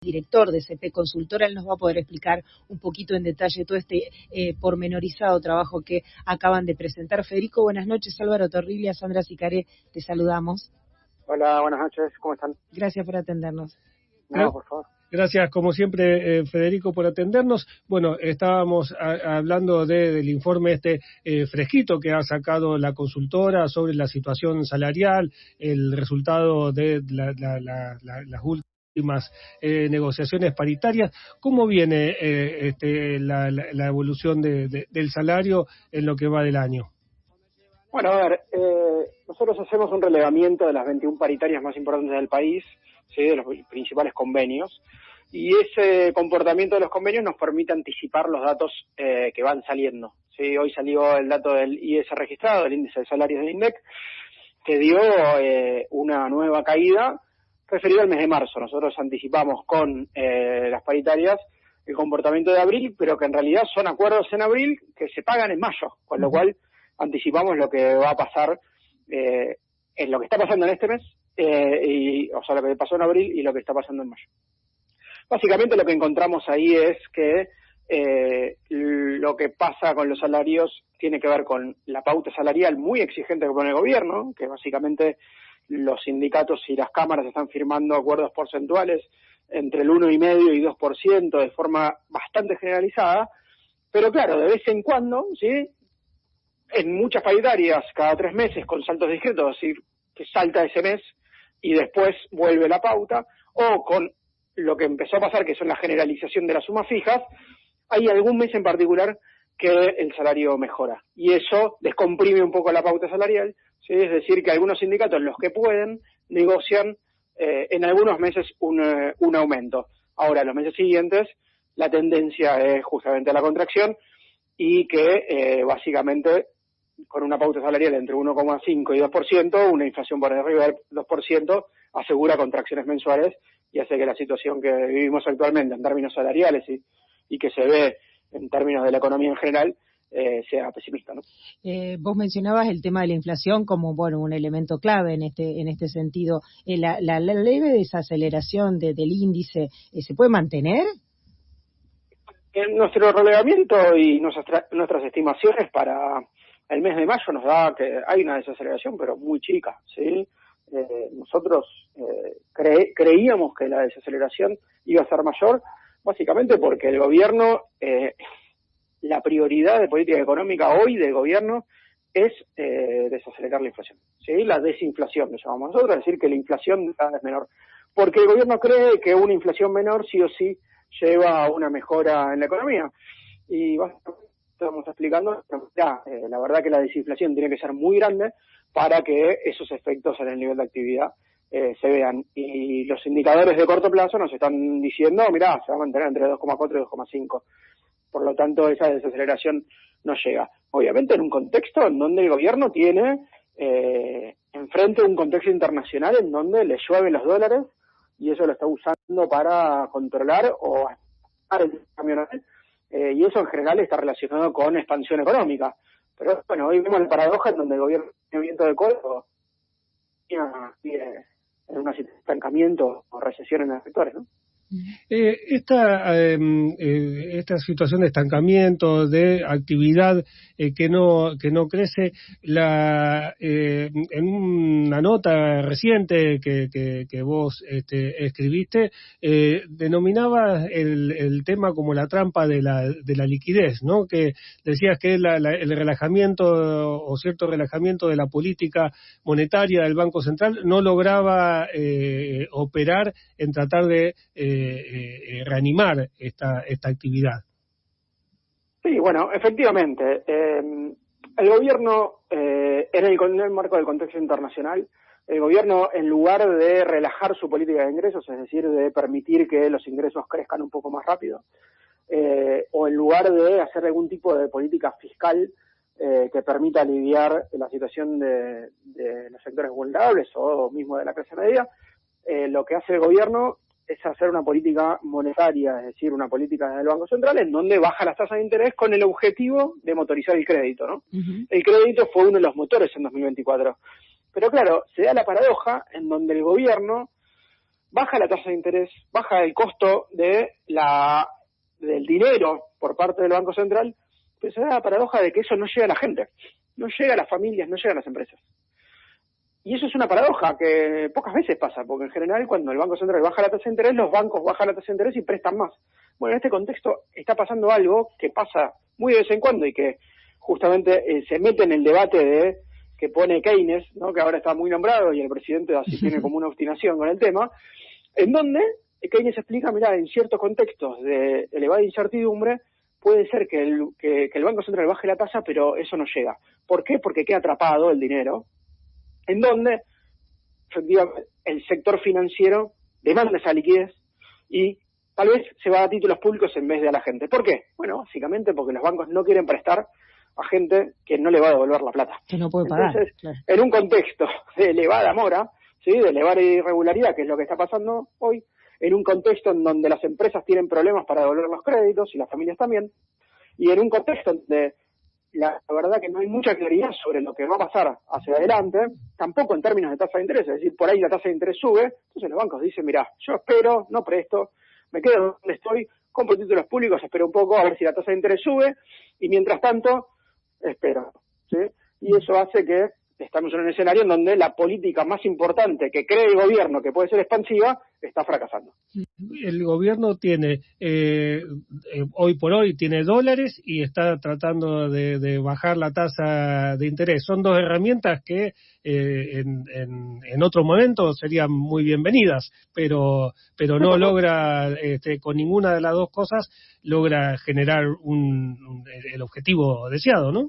director de CP Consultora, él nos va a poder explicar un poquito en detalle todo este pormenorizado trabajo que acaban de presentar. Federico, buenas noches. Álvaro Torribia, Sandra Sicaré, te saludamos. Hola, buenas noches, ¿cómo están? Gracias por atendernos. No, por favor. Gracias, como siempre, Federico, por atendernos. Bueno, estábamos hablando del informe fresquito que ha sacado la consultora sobre la situación salarial, el resultado de las últimas negociaciones paritarias. ¿Cómo viene la evolución del salario en lo que va del año? Bueno, a ver, nosotros hacemos un relevamiento de las 21 paritarias más importantes del país, ¿sí?, de los principales convenios, y ese comportamiento de los convenios nos permite anticipar los datos que van saliendo, ¿sí? Hoy salió el dato del IS registrado, el índice de salarios del INDEC, que dio una nueva caída referido al mes de marzo. Nosotros anticipamos con las paritarias el comportamiento de abril, pero que en realidad son acuerdos en abril que se pagan en mayo, con lo cual anticipamos lo que va a pasar, en lo que está pasando en este mes, o sea, lo que pasó en abril y lo que está pasando en mayo. Básicamente lo que encontramos ahí es que lo que pasa con los salarios tiene que ver con la pauta salarial muy exigente que pone el gobierno, que básicamente los sindicatos y las cámaras están firmando acuerdos porcentuales entre el 1,5% y 2% de forma bastante generalizada, pero claro, de vez en cuando, ¿sí?, en muchas paritarias, cada 3 meses, con saltos discretos, es decir, que salta ese mes y después vuelve la pauta, o con lo que empezó a pasar, que son la generalización de las sumas fijas, hay algún mes en particular que el salario mejora, y eso descomprime un poco la pauta salarial, ¿sí? Es decir, que algunos sindicatos, los que pueden, negocian en algunos meses un aumento. Ahora, en los meses siguientes, la tendencia es justamente a la contracción, y que básicamente con una pauta salarial entre 1,5 y 2%, una inflación por arriba del 2%, asegura contracciones mensuales y hace que la situación que vivimos actualmente en términos salariales y que se ve en términos de la economía en general sea pesimista, ¿no? Vos mencionabas el tema de la inflación como, bueno, un elemento clave en este sentido. ¿La leve desaceleración del índice se puede mantener? En nuestro relevamiento y nuestras estimaciones para el mes de mayo nos da que hay una desaceleración, pero muy chica, ¿sí? Nosotros creíamos que la desaceleración iba a ser mayor, básicamente porque el gobierno, la prioridad de política económica hoy del gobierno es desacelerar la inflación, ¿sí? La desinflación, lo llamamos nosotros, es decir, que la inflación cada vez menor. Porque el gobierno cree que una inflación menor sí o sí lleva a una mejora en la economía. Y básicamente estamos explicando, la verdad que la desinflación tiene que ser muy grande para que esos efectos en el nivel de actividad se vean. Y los indicadores de corto plazo nos están diciendo, mirá, se va a mantener entre 2,4 y 2,5. Por lo tanto, esa desaceleración no llega. Obviamente en un contexto en donde el gobierno tiene enfrente un contexto internacional en donde le llueven los dólares, y eso lo está usando para controlar o hacer el cambio nacional, y eso en general está relacionado con expansión económica. Pero bueno, hoy vemos la paradoja en donde el gobierno tiene viento de cola en una situación de estancamiento o recesión en los sectores, ¿no? Esta situación de estancamiento, de actividad que no crece, en una nota reciente que vos escribiste, denominabas el tema como la trampa de la liquidez, ¿no? Que decías que el relajamiento o cierto relajamiento de la política monetaria del Banco Central no lograba operar en tratar de reanimar esta actividad. Sí, bueno, efectivamente. El gobierno, en el marco del contexto internacional, el gobierno, en lugar de relajar su política de ingresos, es decir, de permitir que los ingresos crezcan un poco más rápido, o en lugar de hacer algún tipo de política fiscal que permita aliviar la situación de los sectores vulnerables o mismo de la clase media, lo que hace el gobierno es hacer una política monetaria, es decir, una política del Banco Central en donde baja las tasas de interés con el objetivo de motorizar el crédito, ¿no? Uh-huh. El crédito fue uno de los motores en 2024. Pero claro, se da la paradoja en donde el gobierno baja la tasa de interés, baja el costo del dinero por parte del Banco Central, pues se da la paradoja de que eso no llega a la gente, no llega a las familias, no llega a las empresas. Y eso es una paradoja que pocas veces pasa, porque en general cuando el Banco Central baja la tasa de interés, los bancos bajan la tasa de interés y prestan más. Bueno, en este contexto está pasando algo que pasa muy de vez en cuando y que justamente se mete en el debate que pone Keynes, ¿no?, que ahora está muy nombrado y el presidente así tiene como una obstinación con el tema, en donde Keynes explica, mirá, en ciertos contextos de elevada incertidumbre, puede ser que el Banco Central baje la tasa, pero eso no llega. ¿Por qué? Porque queda atrapado el dinero, en donde efectivamente el sector financiero demanda esa liquidez y tal vez se va a títulos públicos en vez de a la gente. ¿Por qué? Bueno, básicamente porque los bancos no quieren prestar a gente que no le va a devolver la plata. Que no puede pagar. Entonces, claro, en un contexto de elevada mora, ¿sí?, de elevada irregularidad, que es lo que está pasando hoy, en un contexto en donde las empresas tienen problemas para devolver los créditos y las familias también, y en un contexto donde la verdad que no hay mucha claridad sobre lo que va a pasar hacia adelante, tampoco en términos de tasa de interés, es decir, por ahí la tasa de interés sube, entonces los bancos dicen, mirá, yo espero, no presto, me quedo donde estoy, compro títulos públicos, espero un poco a ver si la tasa de interés sube, y mientras tanto, espero, ¿sí? Y eso hace que estamos en un escenario en donde la política más importante que cree el gobierno, que puede ser expansiva, está fracasando. El gobierno tiene, hoy por hoy, tiene dólares y está tratando de bajar la tasa de interés. Son dos herramientas que en otro momento serían muy bienvenidas, pero no logra, con ninguna de las dos cosas, logra generar el objetivo deseado, ¿no?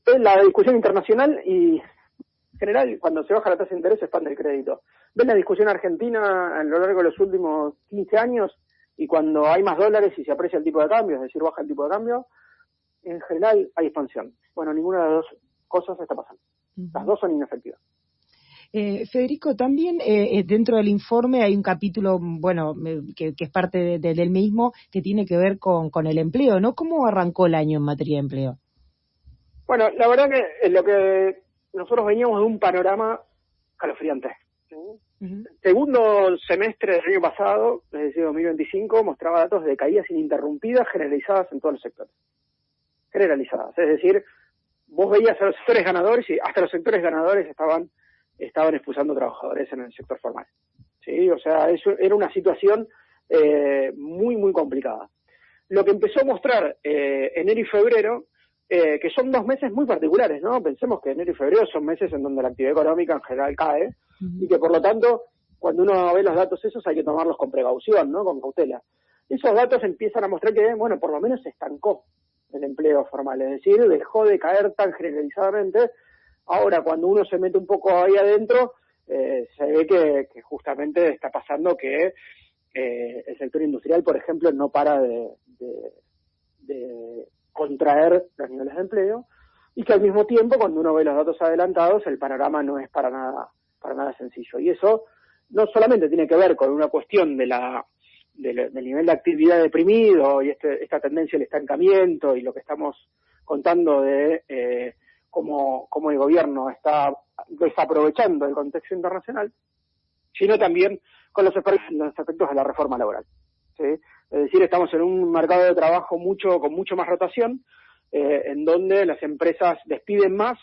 Es la discusión internacional y en general cuando se baja la tasa de interés se expande el crédito. Ven la discusión argentina a lo largo de los últimos 15 años y cuando hay más dólares y se aprecia el tipo de cambio, es decir, baja el tipo de cambio, en general hay expansión. Bueno, ninguna de las dos cosas está pasando. Las dos son inefectivas. Federico, también dentro del informe hay un capítulo, bueno, que es parte del mismo, que tiene que ver con el empleo, ¿no? ¿Cómo arrancó el año en materia de empleo? Bueno, la verdad que lo que nosotros veníamos de un panorama escalofriante. El segundo semestre del año pasado, es decir, 2025, mostraba datos de caídas ininterrumpidas generalizadas en todos los sectores. Generalizadas. Es decir, vos veías a los sectores ganadores y hasta los sectores ganadores estaban expulsando trabajadores en el sector formal. ¿Sí? O sea, eso era una situación muy, muy complicada. Lo que empezó a mostrar enero y febrero, que son 2 meses muy particulares, ¿no? Pensemos que enero y febrero son meses en donde la actividad económica en general cae, y que por lo tanto, cuando uno ve los datos esos hay que tomarlos con precaución, ¿no? Con cautela. Esos datos empiezan a mostrar que, bueno, por lo menos se estancó el empleo formal, es decir, dejó de caer tan generalizadamente. Ahora, cuando uno se mete un poco ahí adentro, se ve que justamente está pasando que el sector industrial, por ejemplo, no para de contraer los niveles de empleo, y que al mismo tiempo, cuando uno ve los datos adelantados, el panorama no es para nada sencillo. Y eso no solamente tiene que ver con una cuestión del nivel de actividad deprimido y esta tendencia al estancamiento y lo que estamos contando de cómo el gobierno está desaprovechando el contexto internacional, sino también con los efectos de la reforma laboral, ¿sí? Es decir, estamos en un mercado de trabajo con mucho más rotación, en donde las empresas despiden más,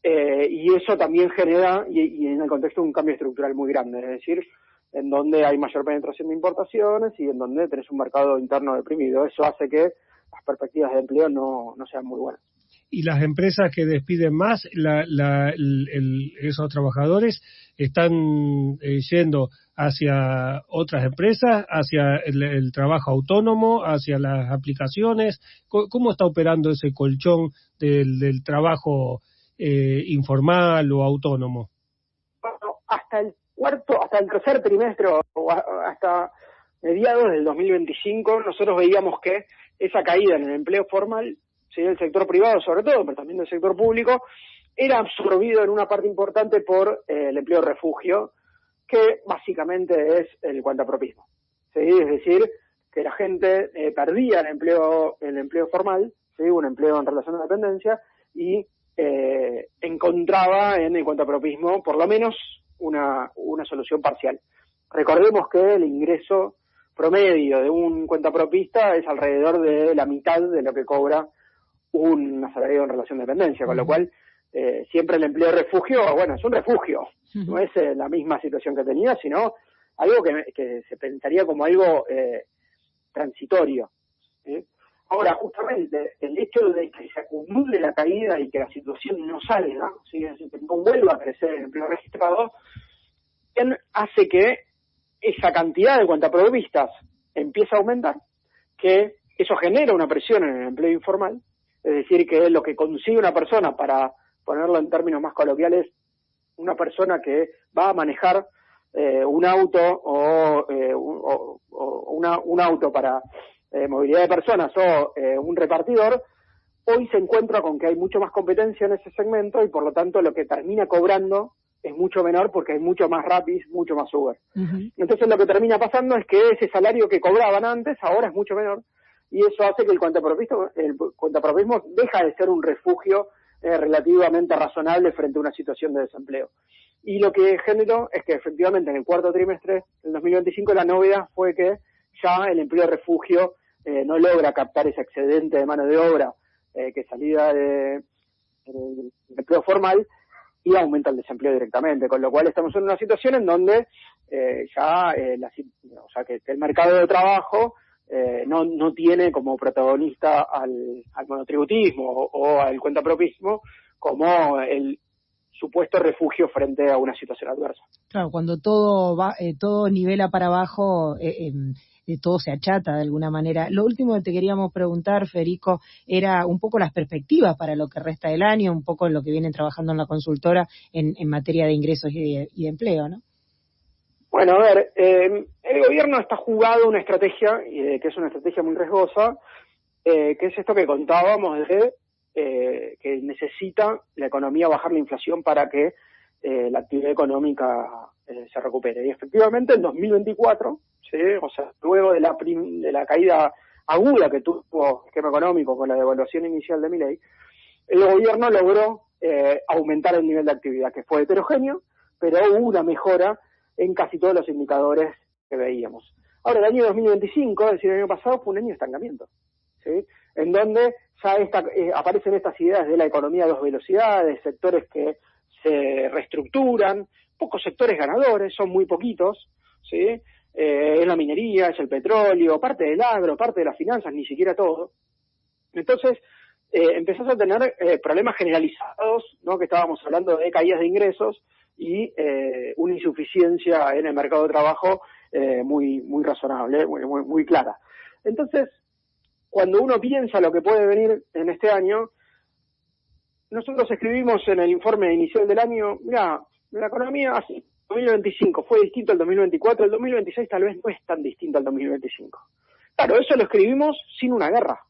y eso también genera, y en el contexto de un cambio estructural muy grande, es decir, en donde hay mayor penetración de importaciones y en donde tenés un mercado interno deprimido. Eso hace que las perspectivas de empleo no sean muy buenas. Y las empresas que despiden más, esos trabajadores están yendo hacia otras empresas, hacia el trabajo autónomo, hacia las aplicaciones. ¿Cómo está operando ese colchón del trabajo informal o autónomo? Bueno, hasta el tercer trimestre o hasta mediados del 2025, nosotros veíamos que esa caída en el empleo formal, ¿sí?, del sector privado sobre todo, pero también del sector público, era absorbido en una parte importante por el empleo refugio, que básicamente es el cuentapropismo, ¿sí? Es decir, que la gente perdía el empleo formal, ¿sí?, un empleo en relación a dependencia, y encontraba en el cuentapropismo por lo menos una solución parcial. Recordemos que el ingreso promedio de un cuentapropista es alrededor de la mitad de lo que cobra un asalariado en relación de dependencia, con lo cual siempre el empleo de refugio, bueno, es un refugio, no es la misma situación que tenía, sino algo que se pensaría como algo transitorio. Ahora, justamente, el hecho de que se acumule la caída y que la situación no salga, ¿sí? Que no vuelva a crecer el empleo registrado, hace que esa cantidad de cuentapropistas empiece a aumentar, que eso genera una presión en el empleo informal, es decir, que lo que consigue una persona, para ponerlo en términos más coloquiales, una persona que va a manejar un auto un auto para movilidad de personas o un repartidor, hoy se encuentra con que hay mucho más competencia en ese segmento y por lo tanto lo que termina cobrando es mucho menor porque hay mucho más Rapis, mucho más Uber. Entonces lo que termina pasando es que ese salario que cobraban antes ahora es mucho menor y eso hace que el cuentapropismo deja de ser un refugio relativamente razonable frente a una situación de desempleo. Y lo que generó es que efectivamente en el cuarto trimestre del 2025 la novedad fue que ya el empleo de refugio no logra captar ese excedente de mano de obra que salía del empleo formal y aumenta el desempleo directamente, con lo cual estamos en una situación en donde que el mercado de trabajo no tiene como protagonista al monotributismo o al cuentapropismo como el supuesto refugio frente a una situación adversa. Claro, cuando todo todo nivela para abajo, todo se achata de alguna manera. Lo último que te queríamos preguntar, Federico, era un poco las perspectivas para lo que resta del año, un poco en lo que vienen trabajando en la consultora en materia de ingresos y de empleo, ¿no? Bueno, a ver, el gobierno está jugando una estrategia, que es una estrategia muy riesgosa, que es esto que contábamos de que necesita la economía bajar la inflación para que la actividad económica se recupere. Y efectivamente en 2024, ¿sí? O sea, luego de la caída aguda que tuvo el esquema económico con la devaluación inicial de Milei, el gobierno logró aumentar el nivel de actividad, que fue heterogéneo, pero hubo una mejora en casi todos los indicadores que veíamos. Ahora, el año 2025, es decir, el año pasado, fue un año de estancamiento, ¿sí? En donde ya aparecen estas ideas de la economía a dos velocidades, sectores que se reestructuran, pocos sectores ganadores, son muy poquitos, ¿sí? Es la minería, es el petróleo, parte del agro, parte de las finanzas, ni siquiera todo. Entonces, empezás a tener problemas generalizados, ¿no? Que estábamos hablando de caídas de ingresos y una insuficiencia en el mercado de trabajo muy razonable, muy clara. Entonces, cuando uno piensa lo que puede venir en este año, nosotros escribimos en el informe inicial del año, mira, la economía así, 2025 fue distinto al 2024, el 2026 tal vez no es tan distinto al 2025. Claro, eso lo escribimos sin una guerra.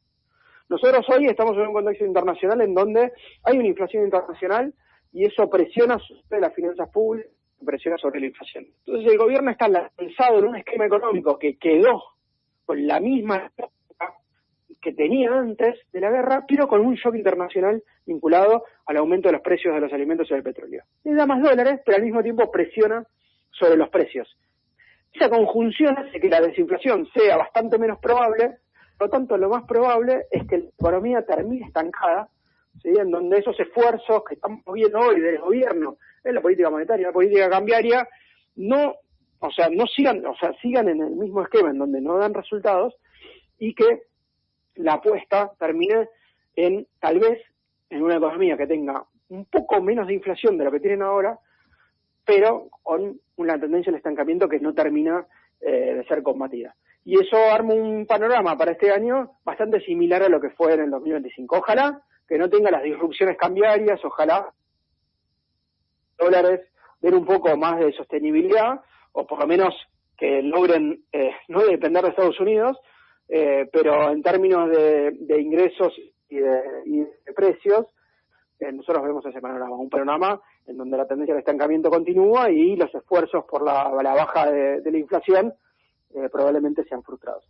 Nosotros hoy estamos en un contexto internacional en donde hay una inflación internacional y eso presiona sobre las finanzas públicas, presiona sobre la inflación. Entonces el gobierno está lanzado en un esquema económico que quedó con la misma que tenía antes de la guerra, pero con un shock internacional vinculado al aumento de los precios de los alimentos y del petróleo. Le da más dólares, pero al mismo tiempo presiona sobre los precios. Esa conjunción hace que la desinflación sea bastante menos probable, por lo tanto lo más probable es que la economía termine estancada, ¿sí? En donde esos esfuerzos que estamos viendo hoy del gobierno en la política monetaria, en la política cambiaria, sigan en el mismo esquema en donde no dan resultados y que la apuesta termine en, tal vez, en una economía que tenga un poco menos de inflación de lo que tienen ahora, pero con una tendencia al estancamiento que no termina de ser combatida. Y eso arma un panorama para este año bastante similar a lo que fue en el 2025. Ojalá que no tenga las disrupciones cambiarias, ojalá dólares den un poco más de sostenibilidad, o por lo menos que logren no depender de Estados Unidos, pero en términos de ingresos y de precios, nosotros vemos ese panorama, un panorama en donde la tendencia al estancamiento continúa y los esfuerzos por la baja de la inflación probablemente sean frustrados.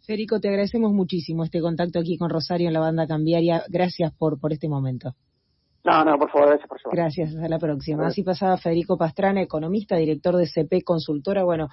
Federico, te agradecemos muchísimo este contacto aquí con Rosario en la Banda Cambiaria. Gracias por este momento. No, por favor, gracias por su. Gracias, hasta la próxima. Así pasaba Federico Pastrana, economista, director de CP Consultora. Bueno,